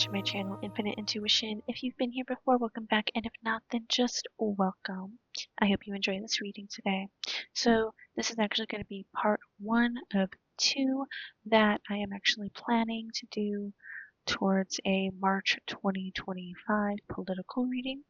to my channel, Infinite Intuition. If you've been here before, welcome back, and if not, then just welcome. I hope you enjoy this reading today. So this is actually going to be part 1 of 2 that I am actually planning to do towards a March 2025 political reading.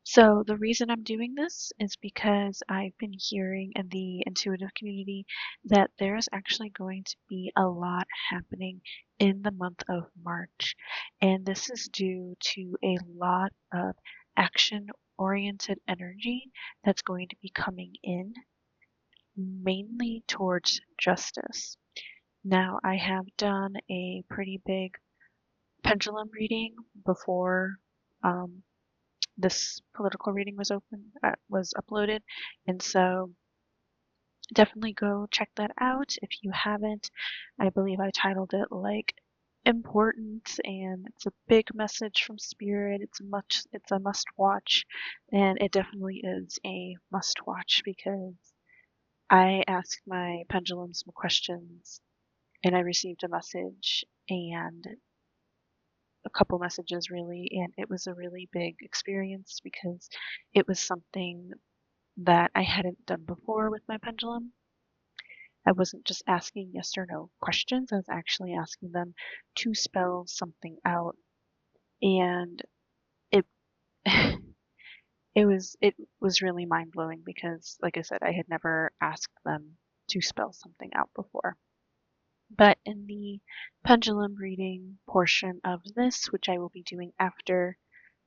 So the reason I'm doing this is because I've been hearing in the intuitive community that there's actually going to be a lot happening in the month of March. And this is due to a lot of action-oriented energy that's going to be coming in, mainly towards justice. Now, I have done a pretty big pendulum reading before this political reading was uploaded, and so definitely go check that out if you haven't. I believe I titled it like important, and it's a big message from spirit. It's a must watch, and it definitely is a must watch because I asked my pendulum some questions and I received a message and a couple messages really, and it was a really big experience because it was something that I hadn't done before with my pendulum. I wasn't just asking yes or no questions, I was actually asking them to spell something out. And it it was really mind-blowing because, like I said, I had never asked them to spell something out before. But in the pendulum reading portion of this, which I will be doing after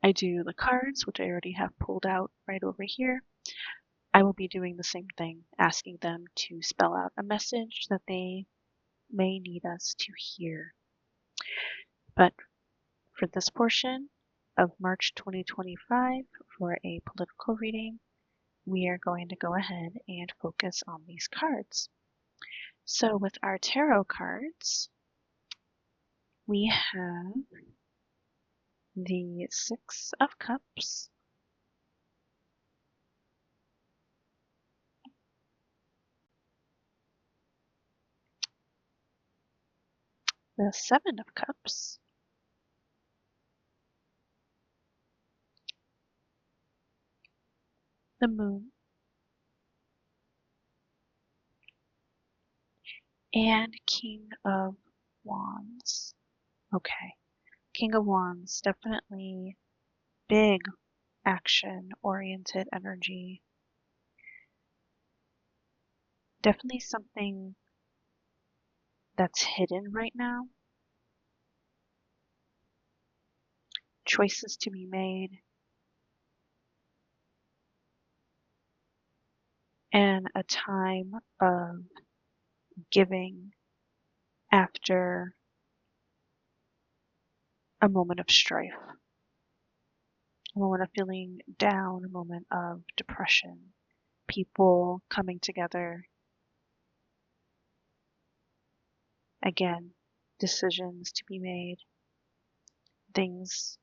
I do the cards, which I already have pulled out right over here, I will be doing the same thing, asking them to spell out a message that they may need us to hear. But for this portion of March 2025, for a political reading, we are going to go ahead and focus on these cards. So with our tarot cards, we have the Six of Cups, the Seven of Cups, the Moon, and King of Wands. Okay, King of Wands, definitely big action-oriented energy. Definitely something that's hidden right now. Choices to be made. And a time of giving after a moment of strife. A moment of feeling down, a moment of depression. People coming together. Again, decisions to be made. Things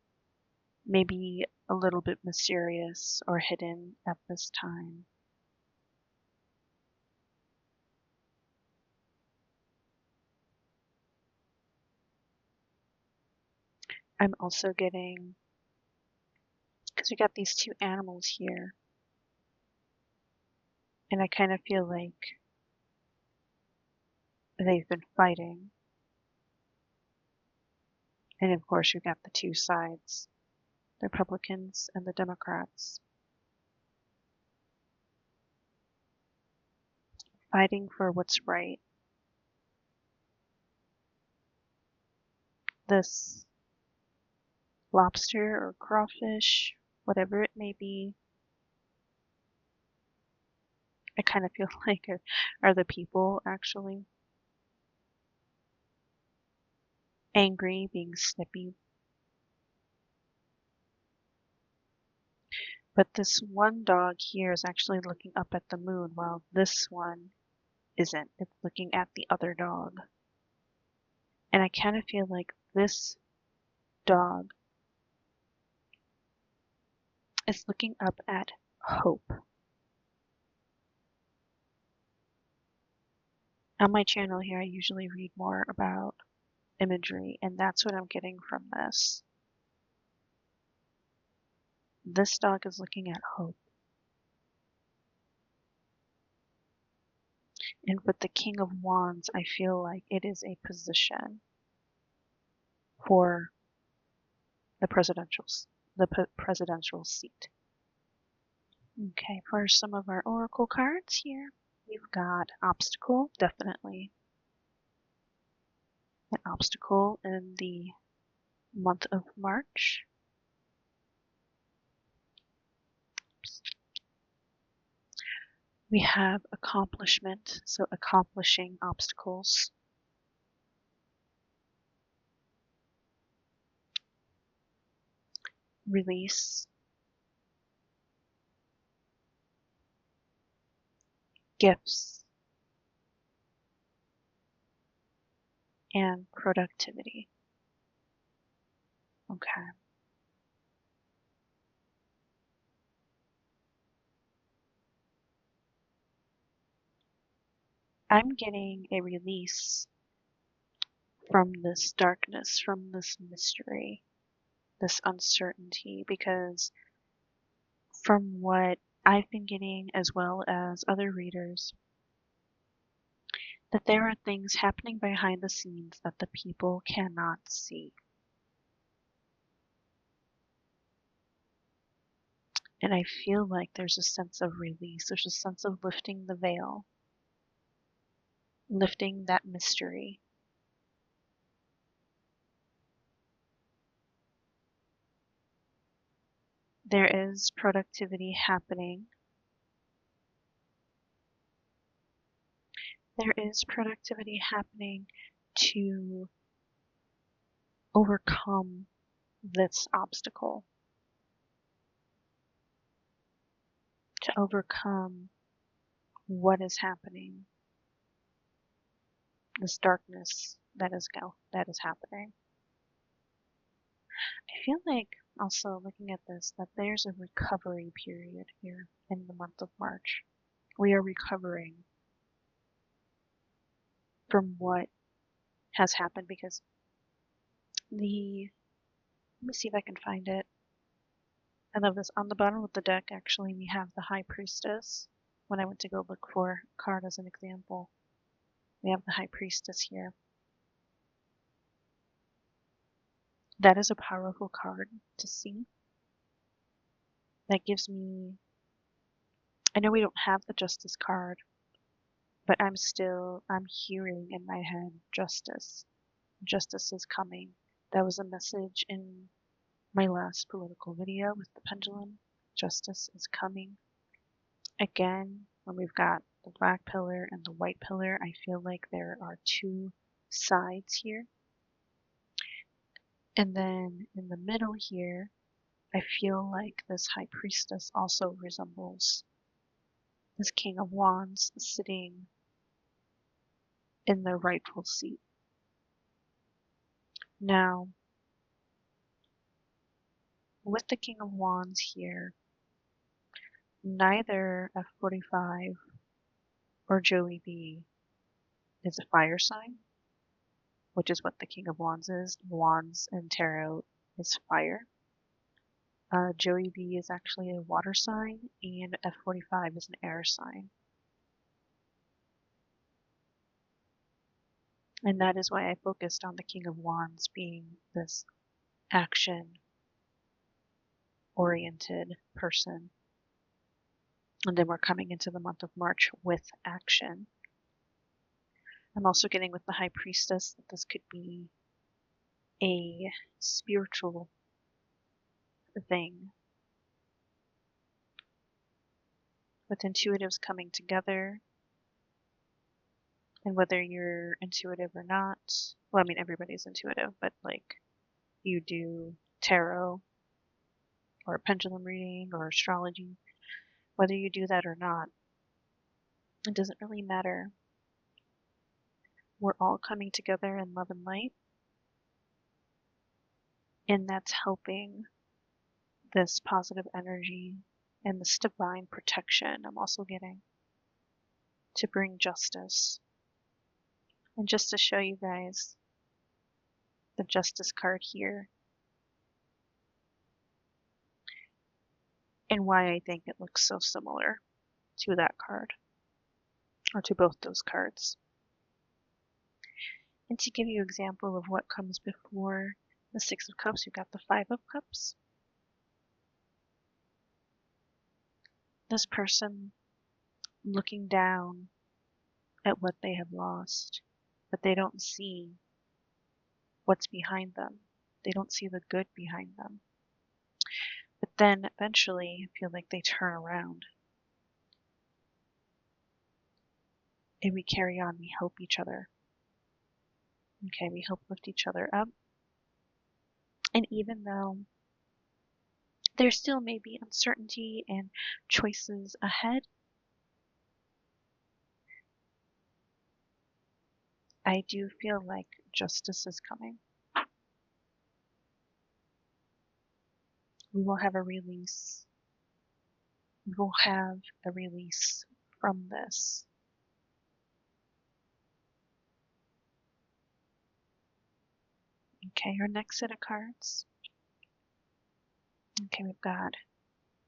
maybe a little bit mysterious or hidden at this time. I'm also getting, because we got these two animals here, and I kind of feel like they've been fighting. And of course, you've got the two sides, the Republicans and the Democrats, fighting for what's right. This lobster or crawfish, whatever it may be, I kind of feel like are the people actually angry, being snippy. But this one dog here is actually looking up at the moon, while this one isn't. It's looking at the other dog. And I kind of feel like this dog is looking up at hope. On my channel here, I usually read more about imagery, and that's what I'm getting from this. This dog is looking at hope. And with the King of Wands, I feel like it is a position for the presidential seat. Okay, for some of our oracle cards here, we've got obstacle, definitely an obstacle in the month of March. We have accomplishment, so accomplishing obstacles. Release. Gifts. And productivity. Okay. I'm getting a release from this darkness, from this mystery, this uncertainty, because from what I've been getting, as well as other readers, that there are things happening behind the scenes that the people cannot see. And I feel like there's a sense of release, there's a sense of lifting the veil, lifting that mystery. There is productivity happening. There is productivity happening to overcome this obstacle, to overcome what is happening, this darkness that is happening. I feel like also looking at this that there's a recovery period here in the month of March. We are recovering from what has happened because let me see if I can find it. I love this. On the bottom of the deck, actually, we have the High Priestess. When I went to go look for a card as an example, we have the High Priestess here. That is a powerful card to see. That gives me, I know we don't have the Justice card, but I'm hearing in my head justice. Justice is coming. That was a message in my last political video with the pendulum. Justice is coming. Again, when we've got the black pillar and the white pillar, I feel like there are two sides here. And then in the middle here, I feel like this High Priestess also resembles this King of Wands sitting in their rightful seat. Now, with the King of Wands here, neither F45 or Joey B is a fire sign, which is what the King of Wands is. Wands and tarot is fire. Joey B is actually a water sign, and F45 is an air sign. And that is why I focused on the King of Wands being this action-oriented person. And then we're coming into the month of March with action. I'm also getting with the High Priestess that this could be a spiritual thing, with intuitives coming together. And whether you're intuitive or not, well, I mean, everybody's intuitive, but like you do tarot or pendulum reading or astrology, whether you do that or not, it doesn't really matter. We're all coming together in love and light, and that's helping this positive energy and this divine protection I'm also getting to bring justice. And just to show you guys the Justice card here, and why I think it looks so similar to that card, or to both those cards. And to give you an example of what comes before the Six of Cups, you've got the Five of Cups. This person looking down at what they have lost, but they don't see what's behind them. They don't see the good behind them. But then eventually I feel like they turn around. And we carry on, we help each other. Okay, we help lift each other up. And even though there still may be uncertainty and choices ahead, I do feel like justice is coming. We will have a release. We will have a release from this. Okay, our next set of cards. Okay, we've got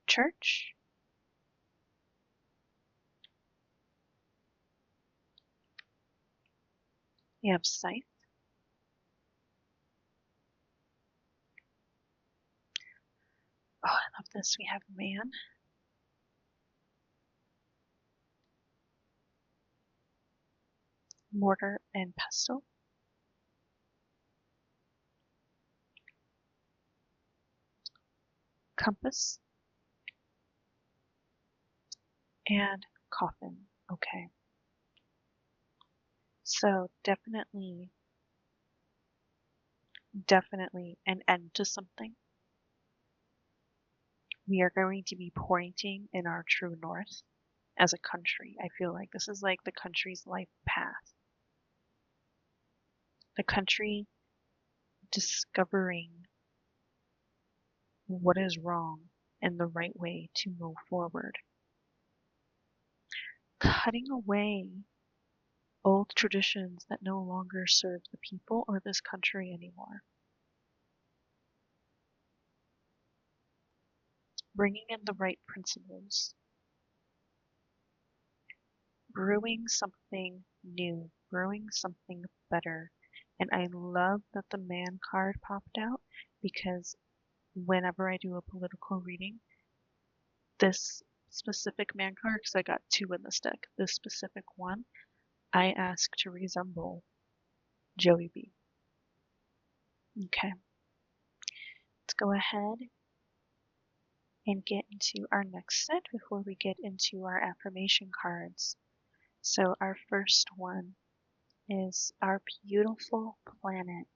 Church. We have Scythe. Oh, I love this. We have Man. Mortar and Pestle. Compass. And Coffin. Okay. So definitely an end to something. We are going to be pointing in our true north as a country. I feel like this is like the country's life path. The country discovering what is wrong and the right way to move forward. Cutting away old traditions that no longer serve the people or this country anymore. Bringing in the right principles. Brewing something new, brewing something better. And I love that the Man card popped out, because whenever I do a political reading, this specific Man card, because I got two in this deck, this specific one, I ask to resemble Joey B. Okay, let's go ahead and get into our next set before we get into our affirmation cards. So our first one is our beautiful planet.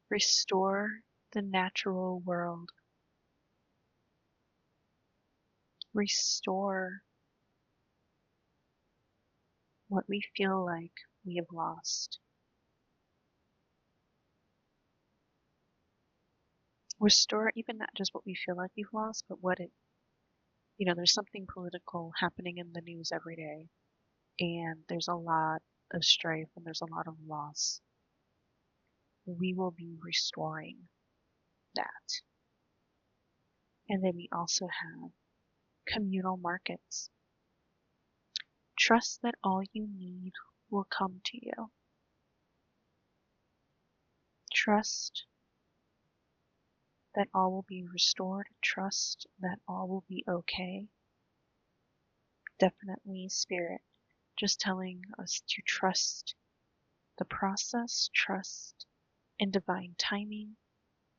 Restore the natural world. Restore what we feel like we have lost. Restore even not just what we feel like we've lost, but what it, there's something political happening in the news every day, and there's a lot of strife and there's a lot of loss. We will be restoring that. And then we also have communal markets. Trust that all you need will come to you. Trust that all will be restored. Trust that all will be okay. Definitely Spirit, just telling us to trust the process, trust in divine timing,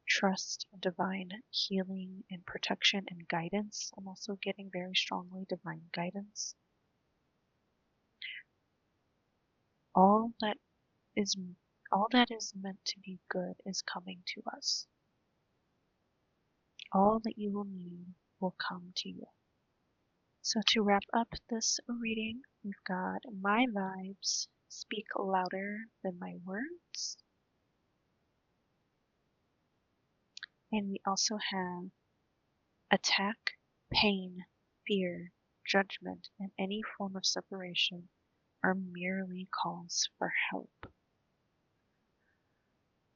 trust in divine healing and protection and guidance. I'm also getting very strongly divine guidance. All that is meant to be good is coming to us. All that you will need will come to you. So to wrap up this reading, we've got my vibes speak louder than my words. And we also have attack, pain, fear, judgment, and any form of separation are merely calls for help.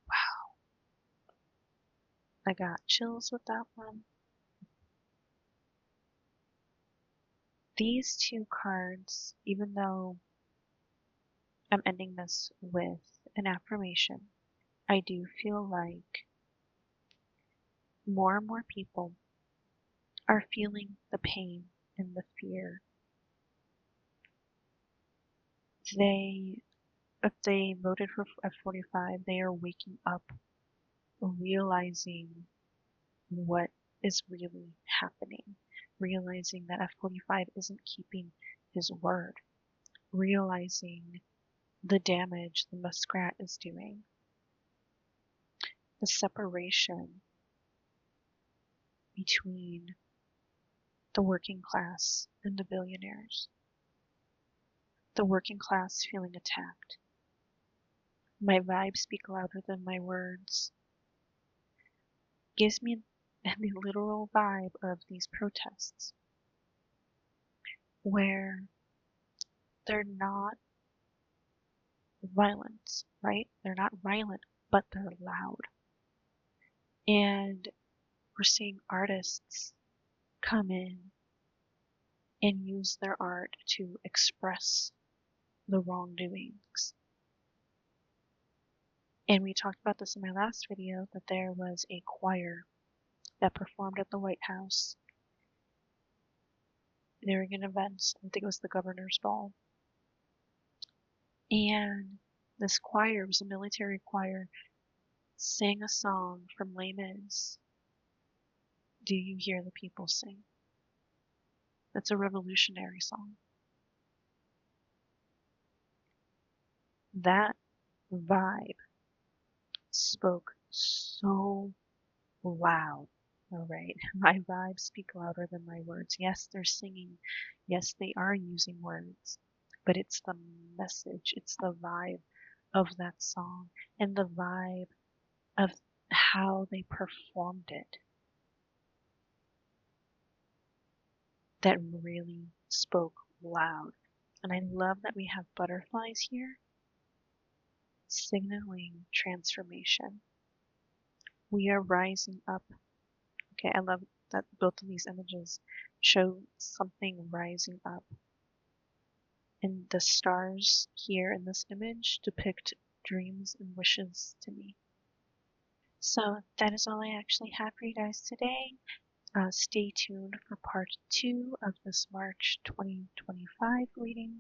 Wow. I got chills with that one. These two cards, even though I'm ending this with an affirmation, I do feel like more and more people are feeling the pain and the fear. If they voted for F45, they are waking up, realizing what is really happening, realizing that F45 isn't keeping his word, realizing the damage the muskrat is doing, the separation between the working class and the billionaires, the working class feeling attacked. My vibes speak louder than my words. Gives me the literal vibe of these protests where they're not violent, right? They're not violent, but they're loud. And we're seeing artists come in and use their art to express the wrongdoings. And we talked about this in my last video, that there was a choir that performed at the White House during an event. I think it was the governor's ball. And this choir, was a military choir, sang a song from Les Mis, Do You Hear the People Sing? That's a revolutionary song. That vibe spoke so loud. All right, my vibes speak louder than my words. Yes, they're singing. Yes, they are using words, but it's the message, it's the vibe of that song and the vibe of how they performed it that really spoke loud. And I love that we have butterflies here, signaling transformation. We are rising up. Okay, I love that both of these images show something rising up. And the stars here in this image depict dreams and wishes to me. So that is all I actually have for you guys today. Stay tuned for part 2 of this March 2025 reading.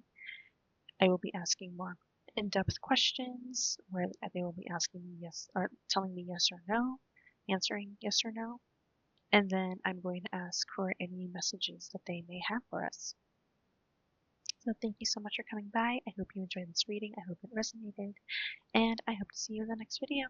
I will be asking more in-depth questions where they will be asking me yes, or telling me yes or no, answering yes or no, and then I'm going to ask for any messages that they may have for us. So thank you so much for coming by. I hope you enjoyed this reading. I hope it resonated, and I hope to see you in the next video.